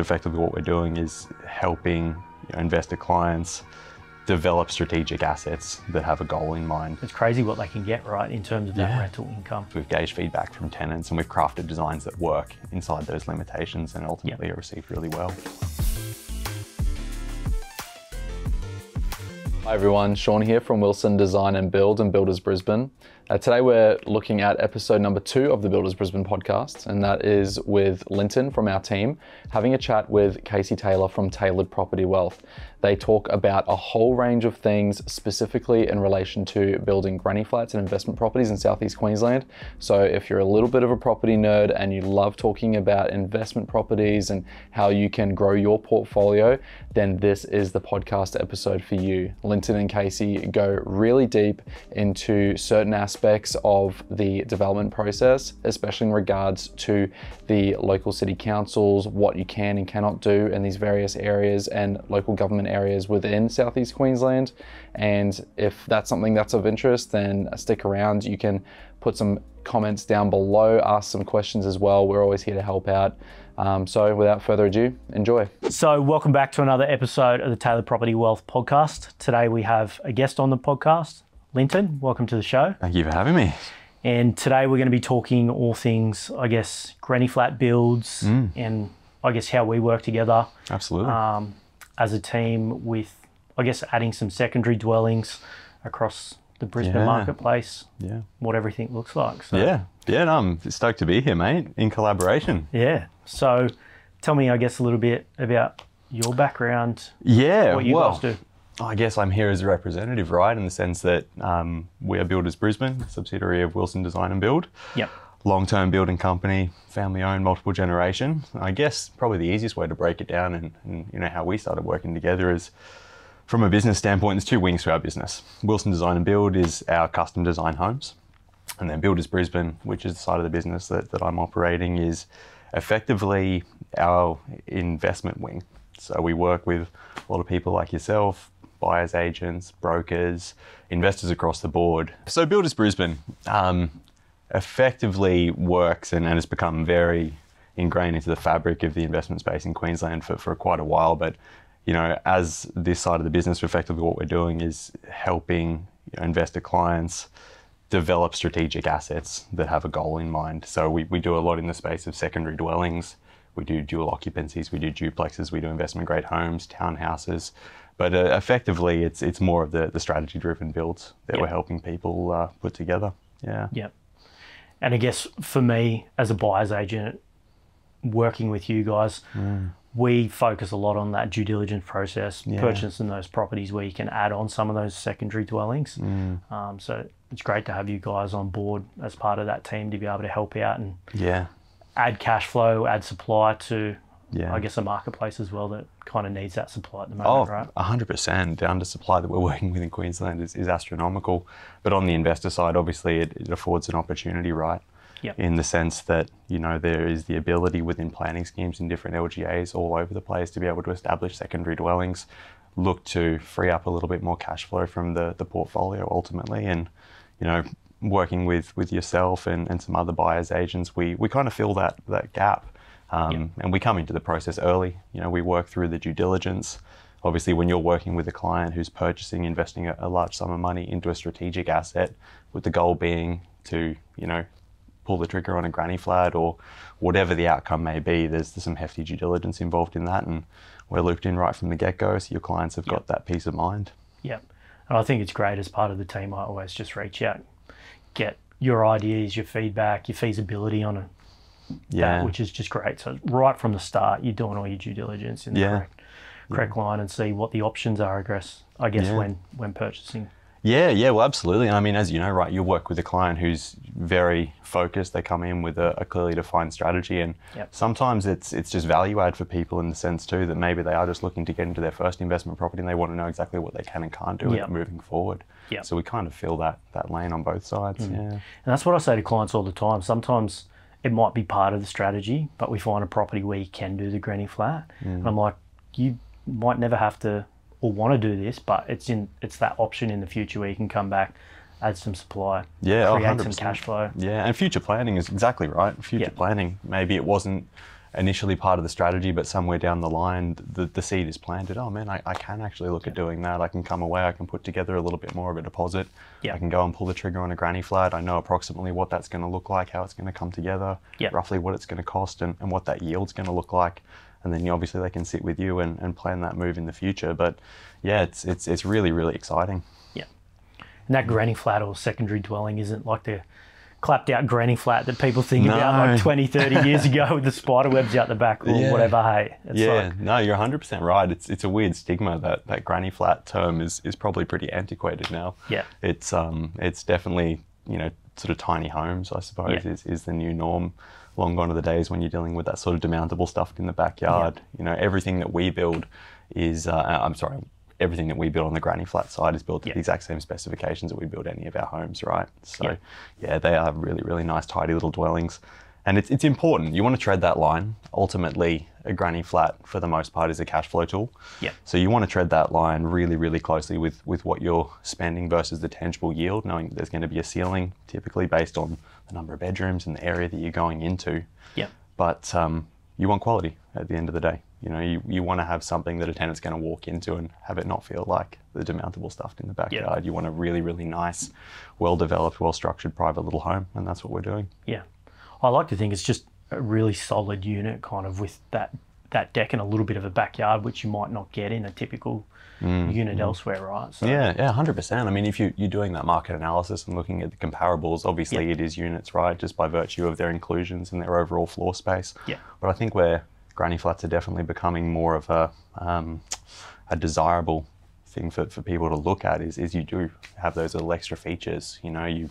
effectively what we're doing is helping investor clients develop strategic assets that have a goal in mind. It's crazy what they can get, right, in terms of that rental income. We've gauged feedback from tenants and we've crafted designs that work inside those limitations and ultimately are received really well. Hi everyone, Sean here from Wilson Design and Build and Builders Brisbane. Today we're looking at episode number 2 of the Builders Brisbane podcast, and that is with Lynton from our team, having a chat with Casey Taylor from Tailored Property Wealth. They talk about a whole range of things specifically in relation to building granny flats and investment properties in South East Queensland. So if you're a little bit of a property nerd and you love talking about investment properties and how you can grow your portfolio, then this is the podcast episode for you. Lynton and Casey go really deep into certain aspects of the development process, especially in regards to the local city councils, what you can and cannot do in these various areas and local government areas within South East Queensland. And if that's something that's of interest, then stick around. You can put some comments down below, ask some questions as well. We're always here to help out. So without further ado, enjoy. So welcome back to another episode of the Tailored Property Wealth podcast. Today we have a guest on the podcast, Lynton. Welcome to the show. Thank you for having me. And today we're going to be talking all things, I guess, granny flat builds and I guess how we work together. Absolutely. As a team with, I guess, adding some secondary dwellings across the Brisbane marketplace, what everything looks like. So, no, I'm stoked to be here, mate, in collaboration. Yeah. So tell me, I guess, a little bit about your background, what you guys do. I guess I'm here as a representative, right, in the sense that we are Builders Brisbane, a subsidiary of Wilson Design and Build. Yep. Long-term building company, family-owned, multiple generation. I guess probably the easiest way to break it down and you know how we started working together is from a business standpoint, there's 2 wings to our business. Wilson Design and Build is our custom design homes. And then Builders Brisbane, which is the side of the business that I'm operating, is effectively our investment wing. So we work with a lot of people like yourself, buyers agents, brokers, investors across the board. So Builders Brisbane effectively works and has become very ingrained into the fabric of the investment space in Queensland for quite a while. But you know, as this side of the business, effectively what we're doing is helping investor clients develop strategic assets that have a goal in mind. So we do a lot in the space of secondary dwellings. We do dual occupancies, we do duplexes, we do investment grade homes, townhouses. But effectively, it's more of the strategy-driven builds that we're helping people put together. Yeah. And I guess for me, as a buyer's agent, working with you guys, we focus a lot on that due diligence process, purchasing those properties where you can add on some of those secondary dwellings. So it's great to have you guys on board as part of that team to be able to help out and add cash flow, add supply to, I guess, a marketplace as well that kind of needs that supply at the moment, right? 100%. The undersupply that we're working with in Queensland is astronomical. But on the investor side, obviously, it affords an opportunity, right? In the sense that, you know, there is the ability within planning schemes in different LGAs all over the place to be able to establish secondary dwellings, look to free up a little bit more cash flow from the portfolio ultimately. And, you know, working with yourself and some other buyers agents, we kind of fill that gap. And we come into the process early. You know, we work through the due diligence. Obviously, when you're working with a client who's purchasing, investing a large sum of money into a strategic asset, with the goal being to, you know, pull the trigger on a granny flat or whatever the outcome may be, there's some hefty due diligence involved in that, and we're looped in right from the get-go, so your clients have got that peace of mind. And I think it's great as part of the team. I always just reach out, get your ideas, your feedback, your feasibility on that, which is just great. So right from the start, you're doing all your due diligence in the correct line and see what the options are, I guess when purchasing. Well, absolutely. And I mean, as you know, right, you work with a client who's very focused. They come in with a clearly defined strategy, and sometimes it's just value add for people in the sense too that maybe they are just looking to get into their first investment property and they want to know exactly what they can and can't do moving forward. So we kind of fill that lane on both sides. And that's what I say to clients all the time. Sometimes it might be part of the strategy, but we find a property where you can do the granny flat. And I'm like, you might never have to or want to do this, but it's that option in the future where you can come back, add some supply, create 100%. Some cash flow. And future planning is exactly right. Future planning, maybe it wasn't initially part of the strategy, but somewhere down the line, the seed is planted. Oh man, I can actually look at doing that. I can come away, I can put together a little bit more of a deposit. I can go and pull the trigger on a granny flat. I know approximately what that's going to look like, how it's going to come together, roughly what it's going to cost, and what that yield's going to look like. And then obviously they can sit with you and plan that move in the future. But yeah, it's really, really exciting. Yeah. And that granny flat or secondary dwelling isn't like the clapped out granny flat that people think about like 20, 30 years ago with the spider webs out the back or whatever. Hey, it's no, you're 100% right. It's a weird stigma that granny flat term is probably pretty antiquated now. Yeah. It's definitely, sort of tiny homes, I suppose, is the new norm. Long gone are the days when you're dealing with that sort of demountable stuff in the backyard. Everything that we build is, everything that we build on the granny flat side is built to the exact same specifications that we build any of our homes, right? So they are really, really nice, tidy little dwellings. And it's important. You want to tread that line. Ultimately, a granny flat, for the most part, is a cash flow tool. Yeah. So you want to tread that line really, really closely with what you're spending versus the tangible yield, knowing that there's going to be a ceiling, typically based on the number of bedrooms and the area that you're going into. Yeah. But you want quality at the end of the day. You want to have something that a tenant's going to walk into and have it not feel like the demountable stuff in the backyard. You want a really, really nice, well-developed, well-structured private little home, and that's what we're doing. Yeah. I like to think it's just a really solid unit kind of with that deck and a little bit of a backyard, which you might not get in a typical unit elsewhere, right? So, yeah, 100%. I mean, if you're doing that market analysis and looking at the comparables, obviously it is units, right, just by virtue of their inclusions and their overall floor space. Yeah. But I think where granny flats are definitely becoming more of a desirable thing for people to look at is you do have those little extra features. You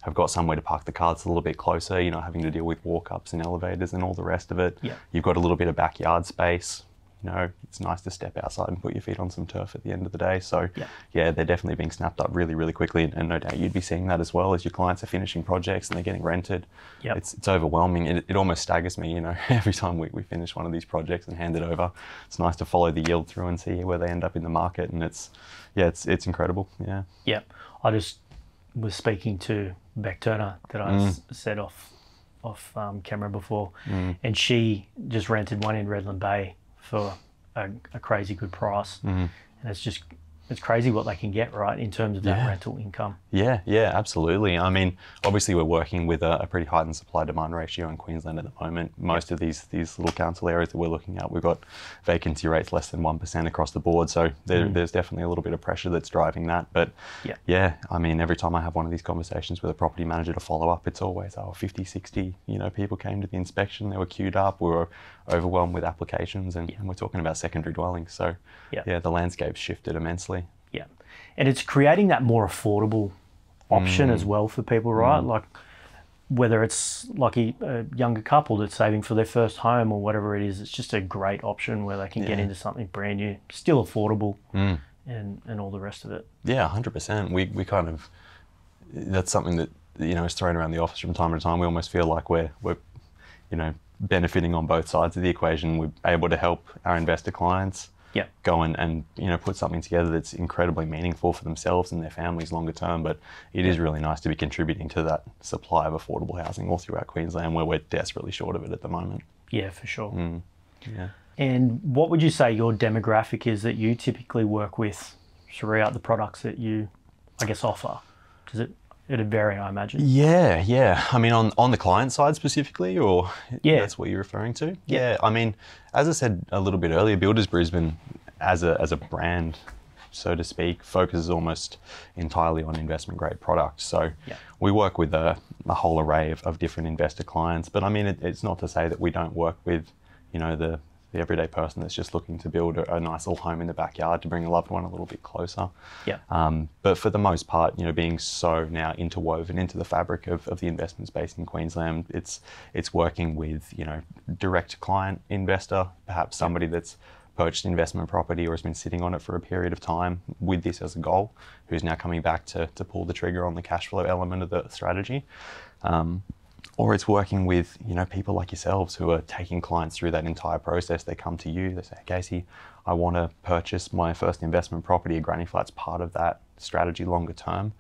have got somewhere to park the cars a little bit closer. You're not having to deal with walk-ups and elevators and all the rest of it. Yeah. You've got a little bit of backyard space. It's nice to step outside and put your feet on some turf at the end of the day. So they're definitely being snapped up really, really quickly. And no doubt you'd be seeing that as well as your clients are finishing projects and they're getting rented. Yep. It's overwhelming. It almost staggers me, every time we finish one of these projects and hand it over. It's nice to follow the yield through and see where they end up in the market. And it's incredible. Yeah. Yeah. I just was speaking to Beck Turner that I said off camera before, and she just rented one in Redland Bay for a crazy good price, and it's crazy what they can get, right, in terms of that rental income. Yeah, absolutely. I mean, obviously we're working with a pretty heightened supply-demand ratio in Queensland at the moment. Most of these little council areas that we're looking at, we've got vacancy rates less than 1% across the board, so there's definitely a little bit of pressure that's driving that. But I mean, every time I have one of these conversations with a property manager to follow up, it's always, 50, 60, people came to the inspection, they were queued up, we were overwhelmed with applications, and we're talking about secondary dwellings. So the landscape's shifted immensely. Yeah, and it's creating that more affordable option as well for people, right? Like whether it's like a younger couple that's saving for their first home or whatever it is, it's just a great option where they can get into something brand new, still affordable, and all the rest of it. Yeah, 100%. We kind of, that's something that is thrown around the office from time to time. We almost feel like we're benefiting on both sides of the equation. We're able to help our investor clients go and put something together that's incredibly meaningful for themselves and their families longer term. But it is really nice to be contributing to that supply of affordable housing all throughout Queensland, where we're desperately short of it at the moment. Yeah, for sure. Yeah. And what would you say your demographic is that you typically work with throughout the products that you, I guess, offer? Does it'd vary, I imagine. Yeah. I mean, on the client side specifically, or that's what you're referring to? Yeah. I mean, as I said a little bit earlier, Builders Brisbane as a brand, so to speak, focuses almost entirely on investment grade products. So we work with a whole array of different investor clients. But I mean, it's not to say that we don't work with, the everyday person that's just looking to build a nice little home in the backyard to bring a loved one a little bit closer. But for the most part, being so now interwoven into the fabric of the investment space in Queensland, it's working with, direct client investor, perhaps somebody that's purchased investment property or has been sitting on it for a period of time with this as a goal, who's now coming back to pull the trigger on the cash flow element of the strategy. Or it's working with, people like yourselves who are taking clients through that entire process. They come to you, they say, Casey, I want to purchase my first investment property. A granny flat's part of that strategy longer term.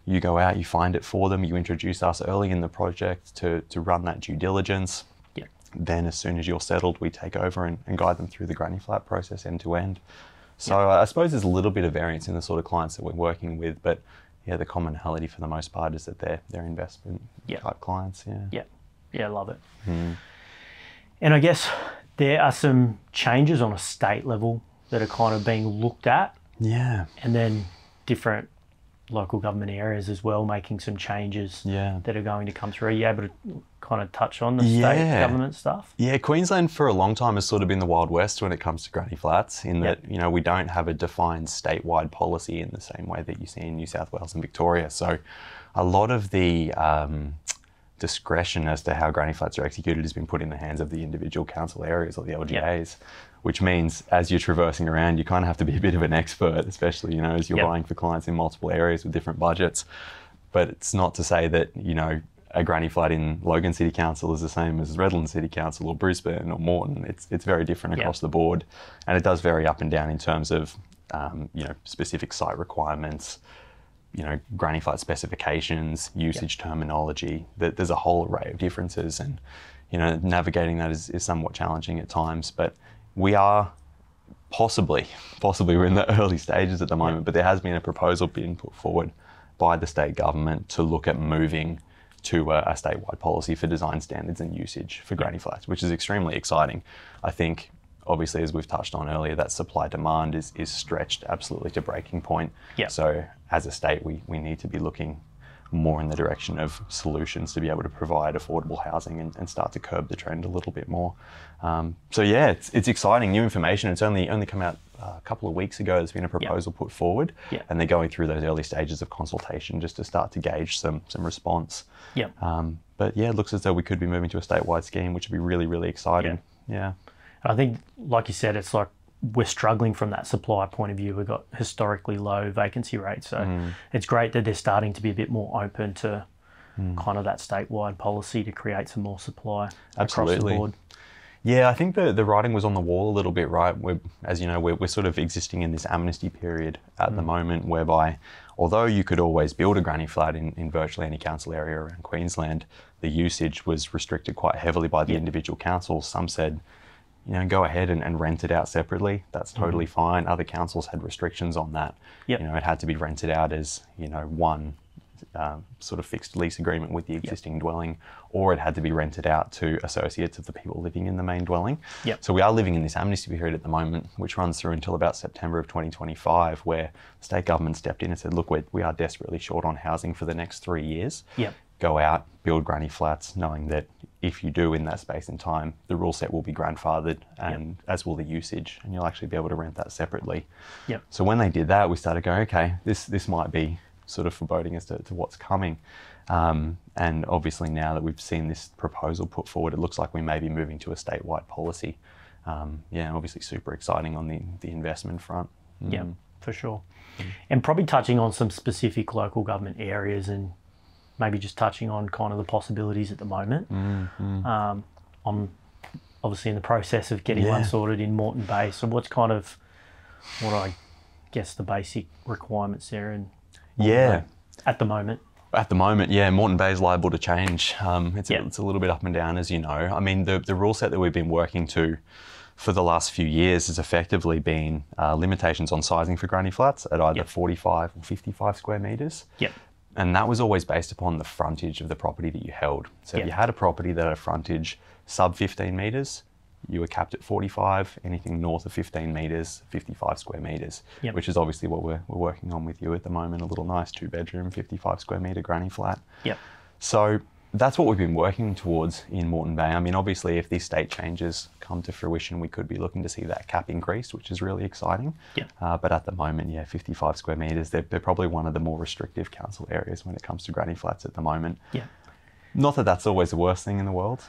You go out, you find it for them, you introduce us early in the project to run that due diligence. then as soon as you're settled, we take over and guide them through the granny flat process end to end. So I suppose there's a little bit of variance in the sort of clients that we're working with, but yeah, the commonality for the most part is that they're investment type clients. I love it. And I guess there are some changes on a state level that are kind of being looked at. And then different local government areas as well making some changes that are going to come through. Are you able to kind of touch on the state government stuff? Yeah, Queensland for a long time has sort of been the Wild West when it comes to granny flats, in that, you know, we don't have a defined statewide policy in the same way that you see in New South Wales and Victoria. So a lot of the discretion as to how granny flats are executed has been put in the hands of the individual council areas or the LGAs, which means as you're traversing around, you kind of have to be a bit of an expert, especially, you know, as you're buying for clients in multiple areas with different budgets. But it's not to say that, you know, a granny flat in Logan City Council is the same as Redland City Council or Brisbane or Moreton. It's very different across the board, and it does vary up and down in terms of you know, specific site requirements, you know, granny flat specifications, usage terminology. There's a whole array of differences, and you know, navigating that is somewhat challenging at times. But we are possibly we're in the early stages at the moment, but there has been a proposal being put forward by the state government to look at moving to a statewide policy for design standards and usage for granny flats, which is extremely exciting. I think, obviously, as we've touched on earlier, that supply demand is stretched absolutely to breaking point. So as a state, we need to be looking more in the direction of solutions to be able to provide affordable housing and start to curb the trend a little bit more. So yeah, it's exciting, new information. It's only come out a couple of weeks ago. There's been a proposal put forward, and they're going through those early stages of consultation just to start to gauge some response. But yeah, it looks as though we could be moving to a statewide scheme, which would be really, really exciting. I think, like you said, it's like we're struggling from that supply point of view. We've got historically low vacancy rates. So it's great that they're starting to be a bit more open to kind of that statewide policy to create some more supply across the board. Yeah, I think the writing was on the wall a little bit, right? As you know, we're sort of existing in this amnesty period at the moment, whereby although you could always build a granny flat in virtually any council area around Queensland, the usage was restricted quite heavily by the individual councils. Some said, you know, go ahead and rent it out separately. That's totally fine. Other councils had restrictions on that. You know, it had to be rented out as, you know, one sort of fixed lease agreement with the existing dwelling, or it had to be rented out to associates of the people living in the main dwelling. So we are living in this amnesty period at the moment, which runs through until about September of 2025, where the state government stepped in and said, look, we are desperately short on housing for the next 3 years. Go out, build granny flats, knowing that if you do in that space and time, the rule set will be grandfathered, and as will the usage, and you'll actually be able to rent that separately. So when they did that, we started going, okay, this might be sort of foreboding as to what's coming. And obviously now that we've seen this proposal put forward, it looks like we may be moving to a statewide policy. Obviously super exciting on the investment front. Yeah, for sure. And probably touching on some specific local government areas and maybe just touching on kind of the possibilities at the moment. I'm obviously in the process of getting one sorted in Moreton Bay. So what's kind of, what I guess the basic requirements there in Moreton Bay at the moment? At the moment, Moreton Bay is liable to change. It's a little bit up and down, as you know. I mean, the rule set that we've been working to for the last few years has effectively been limitations on sizing for granny flats at either 45 or 55 square metres. And that was always based upon the frontage of the property that you held. So if you had a property that had a frontage sub 15 metres, you were capped at 45, anything north of 15 metres, 55 square metres, which is obviously what we're working on with you at the moment, a little nice 2-bedroom, 55 square metre granny flat. So that's what we've been working towards in Moreton Bay. I mean, obviously, if these state changes come to fruition, we could be looking to see that cap increased, which is really exciting. But at the moment, 55 square metres, they're probably one of the more restrictive council areas when it comes to granny flats at the moment. Not that that's always the worst thing in the world.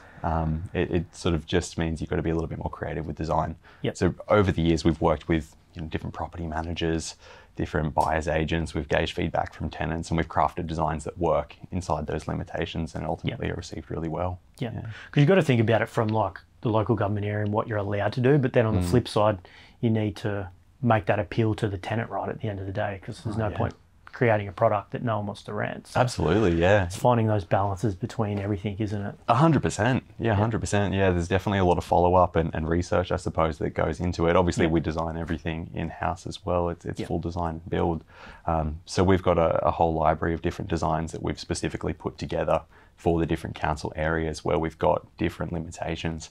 It sort of just means you've got to be a little bit more creative with design. So over the years, we've worked with different property managers, different buyers agents. We've gauged feedback from tenants, and we've crafted designs that work inside those limitations and ultimately are received really well. Because you've got to think about it from like the local government area and what you're allowed to do, but then on the flip side, you need to make that appeal to the tenant right at the end of the day, because there's no point creating a product that no one wants to rent. So absolutely, yeah. it's finding those balances between everything, isn't it? 100%. Yeah, 100%. Yeah, there's definitely a lot of follow-up and research, I suppose, that goes into it. Obviously, we design everything in-house as well. It's full design build. So we've got a whole library of different designs that we've specifically put together for the different council areas where we've got different limitations.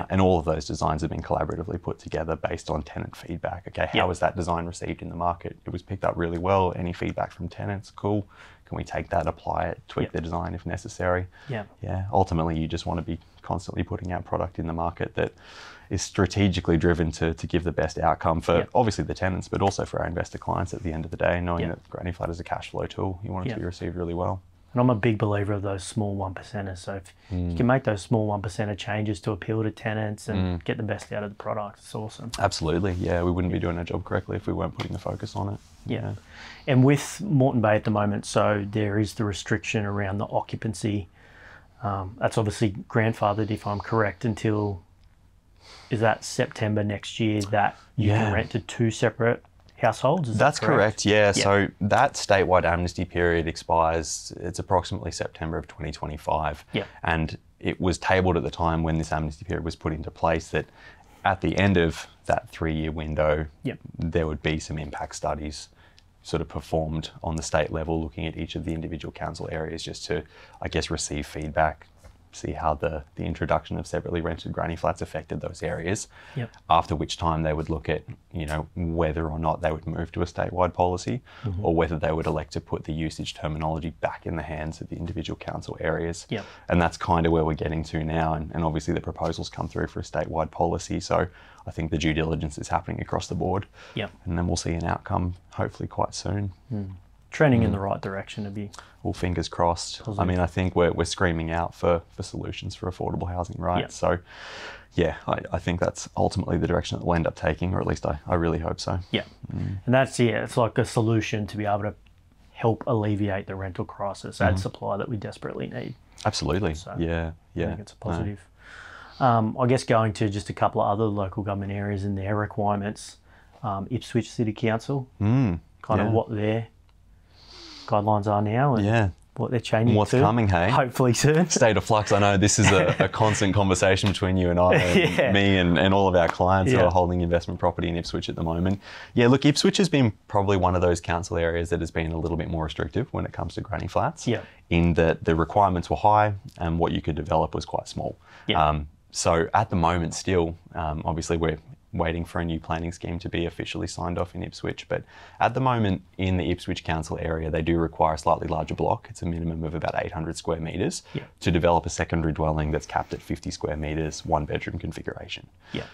And all of those designs have been collaboratively put together based on tenant feedback. Okay, how was that design received in the market? It was picked up really well. Any feedback from tenants? Cool. Can we take that, apply it, tweak the design if necessary? Yeah. Ultimately, you just want to be constantly putting out product in the market that is strategically driven to give the best outcome for obviously the tenants, but also for our investor clients at the end of the day, knowing that Granny Flat is a cash flow tool. You want it to be received really well. And I'm a big believer of those small 1%ers. So if you can make those small 1%er changes to appeal to tenants and get the best out of the product, it's awesome. Absolutely, yeah. We wouldn't be doing our job correctly if we weren't putting the focus on it. Yeah. And with Moreton Bay at the moment, so there is the restriction around the occupancy. That's obviously grandfathered, if I'm correct, until, is that September next year that you can rent to 2 separate households? That's correct, yeah. So that statewide amnesty period expires, it's approximately September of 2025. And it was tabled at the time when this amnesty period was put into place that at the end of that 3-year window, there would be some impact studies sort of performed on the state level, looking at each of the individual council areas just to, I guess, receive feedback, see how the introduction of separately rented granny flats affected those areas. After which time they would look at, you know, whether or not they would move to a statewide policy or whether they would elect to put the usage terminology back in the hands of the individual council areas. And that's kind of where we're getting to now. And obviously the proposals come through for a statewide policy. So I think the due diligence is happening across the board. And then we'll see an outcome hopefully quite soon. Trending in the right direction to be. Well, fingers crossed. Positive. I mean, I think we're screaming out for solutions for affordable housing, right? So, yeah, I think that's ultimately the direction that we'll end up taking, or at least I really hope so. And that's, it's like a solution to be able to help alleviate the rental crisis, add supply that we desperately need. Absolutely. So yeah. I think it's a positive. I guess going to just a couple of other local government areas and their requirements, Ipswich City Council, kind of what their guidelines are now and what they're changing what's to. Coming, hey? Hopefully soon. State of flux. I know this is a constant conversation between you and I and me and all of our clients who are holding investment property in Ipswich at the moment. Yeah, look, Ipswich has been probably one of those council areas that has been a little bit more restrictive when it comes to granny flats, in that the requirements were high and what you could develop was quite small. So at the moment still, obviously we're waiting for a new planning scheme to be officially signed off in Ipswich. But at the moment in the Ipswich Council area, they do require a slightly larger block. It's a minimum of about 800 square metres to develop a secondary dwelling that's capped at 50 square metres, 1-bedroom configuration.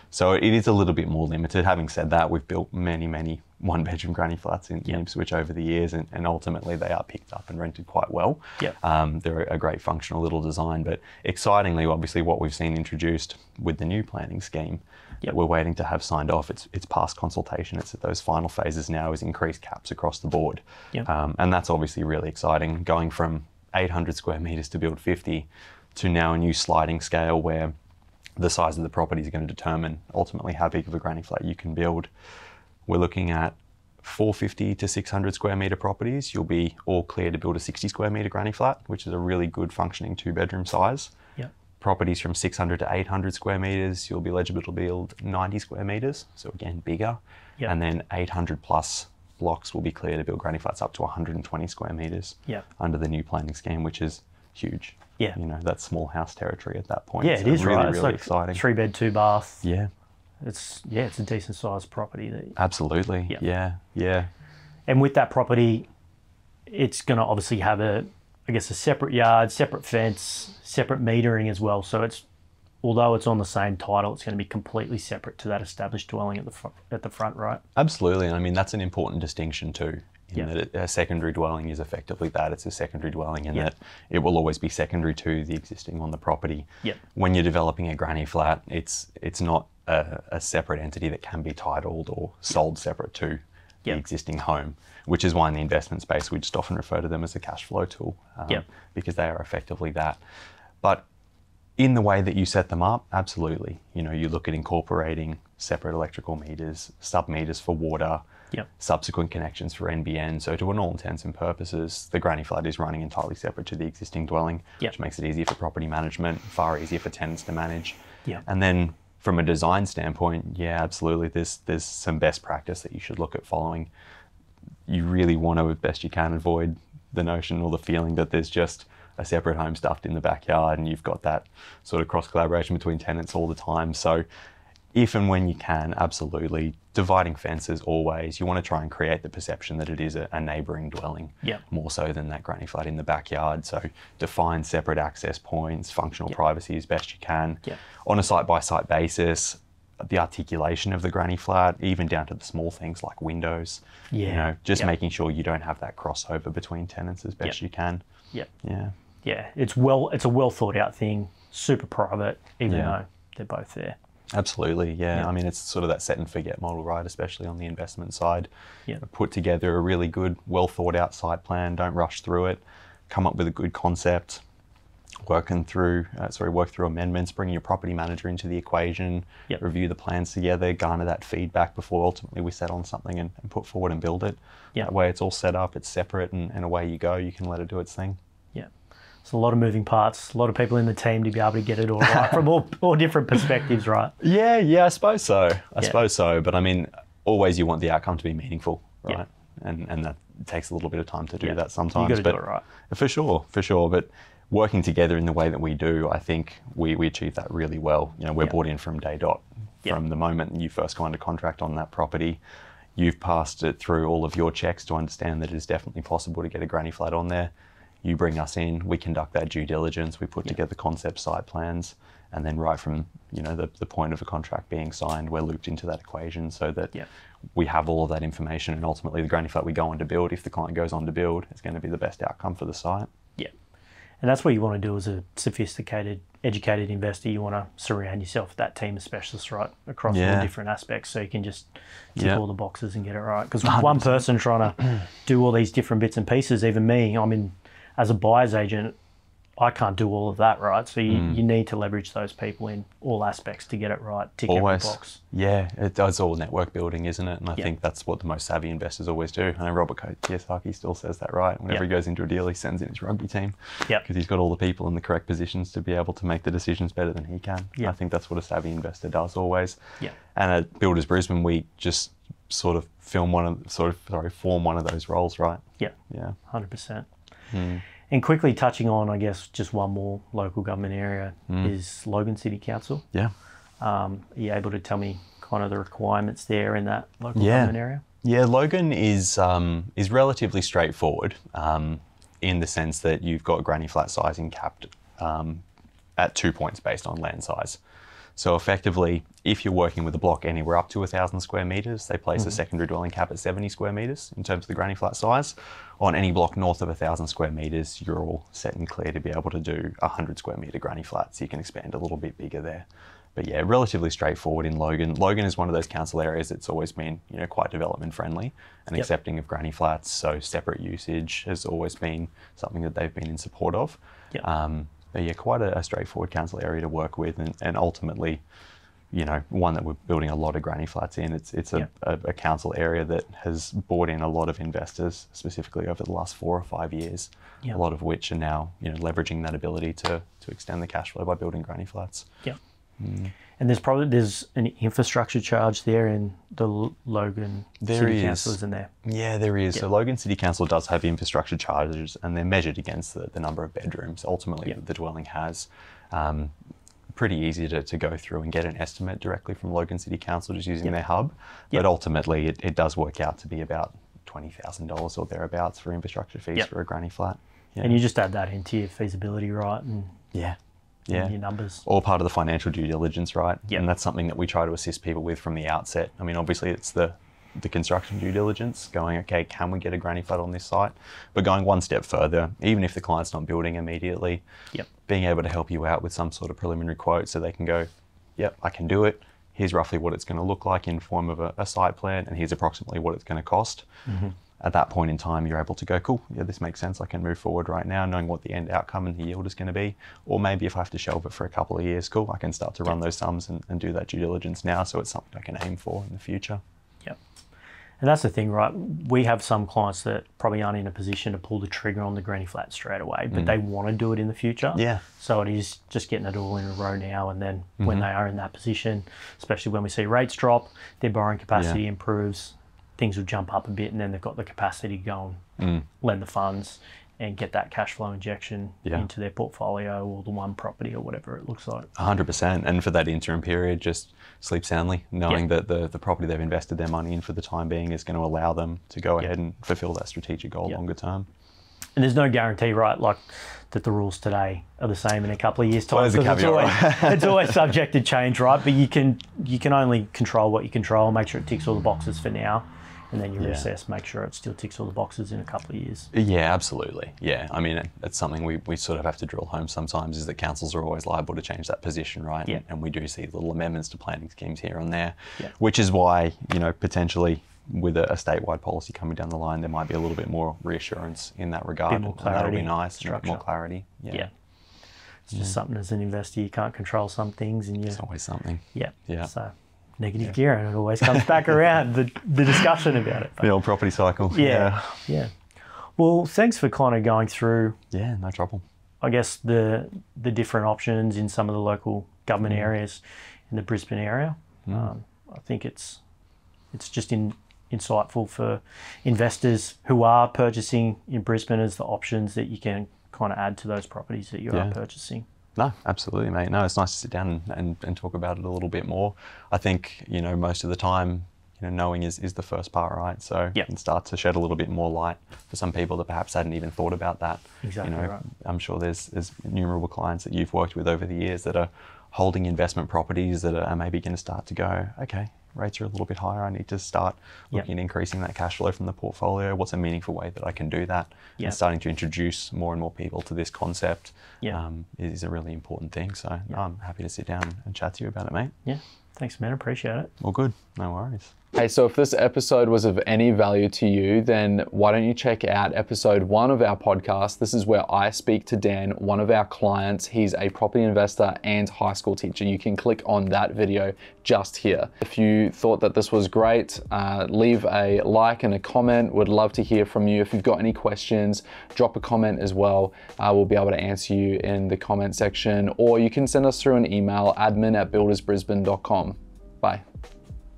So it is a little bit more limited. Having said that, we've built many 1-bedroom granny flats in Ipswich over the years, and ultimately they are picked up and rented quite well. They're a great functional little design, but excitingly, obviously what we've seen introduced with the new planning scheme that we're waiting to have signed off, it's past consultation, it's at those final phases now, is increased caps across the board. And that's obviously really exciting, going from 800 square metres to build 50 to now a new sliding scale where the size of the property is going to determine ultimately how big of a granny flat you can build. We're looking at 450 to 600 square metre properties. You'll be all clear to build a 60 square metre granny flat, which is a really good functioning 2-bedroom size. Properties from 600 to 800 square metres, you'll be eligible to build 90 square metres, so again bigger. And then 800 plus blocks will be clear to build granny flats up to 120 square metres under the new planning scheme, which is huge. You know, that's small house territory at that point. So it is really, right. It's really like exciting. 3-bed, 2-bath. It's a decent sized property. Absolutely. And with that property, it's going to obviously have a separate yard, separate fence, separate metering as well. So although it's on the same title, it's going to be completely separate to that established dwelling at the front, right? Absolutely. And I mean, that's an important distinction too, in that a secondary dwelling is effectively that. It's a secondary dwelling in that it will always be secondary to the existing on the property. When you're developing a granny flat, it's not a separate entity that can be titled or sold separate to the existing home, which is why in the investment space we just often refer to them as a cash flow tool, because they are effectively that. But in the way that you set them up, absolutely. You know, you look at incorporating separate electrical meters, sub meters for water, subsequent connections for NBN. So to all intents and purposes, the granny flat is running entirely separate to the existing dwelling, which makes it easier for property management, far easier for tenants to manage. And then from a design standpoint, absolutely, there's some best practice that you should look at following. You really want to, as best you can, avoid the notion or the feeling that there's just a separate home stuffed in the backyard and you've got that sort of cross collaboration between tenants all the time. So if and when you can, absolutely, dividing fences always. You want to try and create the perception that it is a neighbouring dwelling, more so than that granny flat in the backyard. So define separate access points, functional privacy as best you can. On a site-by-site basis, the articulation of the granny flat, even down to the small things like windows, you know, just making sure you don't have that crossover between tenants as best you can. It's a well thought out thing, super private, even though they're both there. Absolutely, I mean, it's sort of that set and forget model, right? Especially on the investment side. Put together a really good, well thought out site plan. Don't rush through it. Come up with a good concept. Work through amendments. Bring your property manager into the equation. Review the plans together. Garner that feedback before ultimately we set on something and put forward and build it. That way, it's all set up. It's separate, and away you go. You can let it do its thing. So a lot of moving parts, a lot of people in the team to be able to get it all right from all different perspectives, right? I suppose so. I suppose so. But I mean, always you want the outcome to be meaningful, right? And that takes a little bit of time to do that sometimes. You got to do it right. For sure. But working together in the way that we do, I think we achieve that really well. You know, we're bought in from day dot. From the moment you first go under contract on that property, you've passed it through all of your checks to understand that it is definitely possible to get a granny flat on there. You bring us in, we conduct that due diligence, we put together concept site plans, and then right from the point of a contract being signed, we're looped into that equation so that we have all of that information, and ultimately the granny flat we go on to build, if the client goes on to build, it's going to be the best outcome for the site. And that's what you want to do as a sophisticated, educated investor. You want to surround yourself with that team of specialists, right, across all different aspects, so you can just tick all the boxes and get it right. Because one person trying to do all these different bits and pieces, even me, as a buyer's agent, I can't do all of that, right? So you need to leverage those people in all aspects to get it right, tick every box. It does all network building, isn't it? And I think that's what the most savvy investors always do. I know Robert Kiyosaki still says that, right? Whenever he goes into a deal, he sends in his rugby team because he's got all the people in the correct positions to be able to make the decisions better than he can. I think that's what a savvy investor does always. And at Builders Brisbane, we just sort of form one of those roles, right? 100%. And quickly touching on, I guess, just one more local government area is Logan City Council. Are you able to tell me kind of the requirements there in that local government area? Logan is relatively straightforward in the sense that you've got granny flat sizing capped at 2 points based on land size. So effectively, if you're working with a block anywhere up to 1,000 square metres, they place a secondary dwelling cap at 70 square metres in terms of the granny flat size. On any block north of 1,000 square metres, you're all set and clear to be able to do 100 square metre granny flats. You can expand a little bit bigger there. But relatively straightforward in Logan. Logan is one of those council areas that's always been, quite development friendly and accepting of granny flats. So separate usage has always been something that they've been in support of. But quite a straightforward council area to work with, and ultimately, one that we're building a lot of granny flats in. It's a council area that has brought in a lot of investors, specifically over the last 4 or 5 years, a lot of which are now leveraging that ability to extend the cash flow by building granny flats. And there's an infrastructure charge there in the Logan City Council, isn't there? Yeah, there is. So Logan City Council does have infrastructure charges, and they're measured against the number of bedrooms ultimately that the dwelling has. Pretty easy to go through and get an estimate directly from Logan City Council just using their hub. But ultimately it does work out to be about $20,000 or thereabouts for infrastructure fees for a granny flat. And you just add that into your feasibility, right? And your numbers. All part of the financial due diligence, right? And that's something that we try to assist people with from the outset. I mean, obviously it's the construction due diligence, going, okay, can we get a granny flat on this site? But going one step further, even if the client's not building immediately, being able to help you out with some sort of preliminary quote so they can go, I can do it. Here's roughly what it's going to look like in form of a site plan, and here's approximately what it's going to cost. at that point in time, you're able to go, cool, yeah, this makes sense. I can move forward right now, knowing what the end outcome and the yield is going to be. Or maybe if I have to shelve it for a couple of years, cool, I can start to run those sums and do that due diligence now. So it's something I can aim for in the future. Yep. And that's the thing, right? We have some clients that probably aren't in a position to pull the trigger on the granny flat straight away, but they want to do it in the future. Yeah. So it is just getting it all in a row now, and then when they are in that position, especially when we see rates drop, their borrowing capacity improves, things will jump up a bit, and then they've got the capacity to go and lend the funds and get that cash flow injection into their portfolio or the one property or whatever it looks like. 100%. And for that interim period, just sleep soundly, knowing that the property they've invested their money in for the time being is going to allow them to go ahead and fulfill that strategic goal longer term. And there's no guarantee, right, like that the rules today are the same in a couple of years' time. Well, there's a caveat, it's always subject to change, right? But you can only control what you control, make sure it ticks all the boxes for now, and then you reassess, make sure it still ticks all the boxes in a couple of years. Yeah, absolutely. Yeah, I mean, it's something we sort of have to drill home sometimes, is that councils are always liable to change that position, right? Yeah. And we do see little amendments to planning schemes here and there, which is why, you know, potentially with a statewide policy coming down the line, there might be a little bit more reassurance in that regard. Bit more clarity, and that'll be nice, structure. a bit more clarity. Yeah. It's just something as an investor, you can't control some things, and It's always something. Yeah. So negative gear, and it always comes back around, the discussion about it. The old property cycle. Yeah. Well, thanks for kind of going through. Yeah, no trouble. I guess the different options in some of the local government areas in the Brisbane area. I think it's just insightful for investors who are purchasing in Brisbane, as the options that you can kind of add to those properties that you are purchasing. No, absolutely, mate. No, it's nice to sit down and talk about it a little bit more. I think, you know, most of the time, you know, knowing is the first part, right? So you can start to shed a little bit more light for some people that perhaps hadn't even thought about that. Exactly, you know, right. I'm sure there's innumerable clients that you've worked with over the years that are holding investment properties that are maybe going to start to go, okay, rates are a little bit higher. I need to start looking at increasing that cash flow from the portfolio. What's a meaningful way that I can do that? And starting to introduce more and more people to this concept is a really important thing. So I'm happy to sit down and chat to you about it, mate. Yeah. Thanks, man. Appreciate it. All good. No worries. Hey, so if this episode was of any value to you, then why don't you check out episode 1 of our podcast. This is where I speak to Dan, one of our clients. He's a property investor and high school teacher. You can click on that video just here. If you thought that this was great, leave a like and a comment. Would love to hear from you. If you've got any questions, drop a comment as well. We'll be able to answer you in the comment section, or you can send us through an email, admin@buildersbrisbane.com. Bye.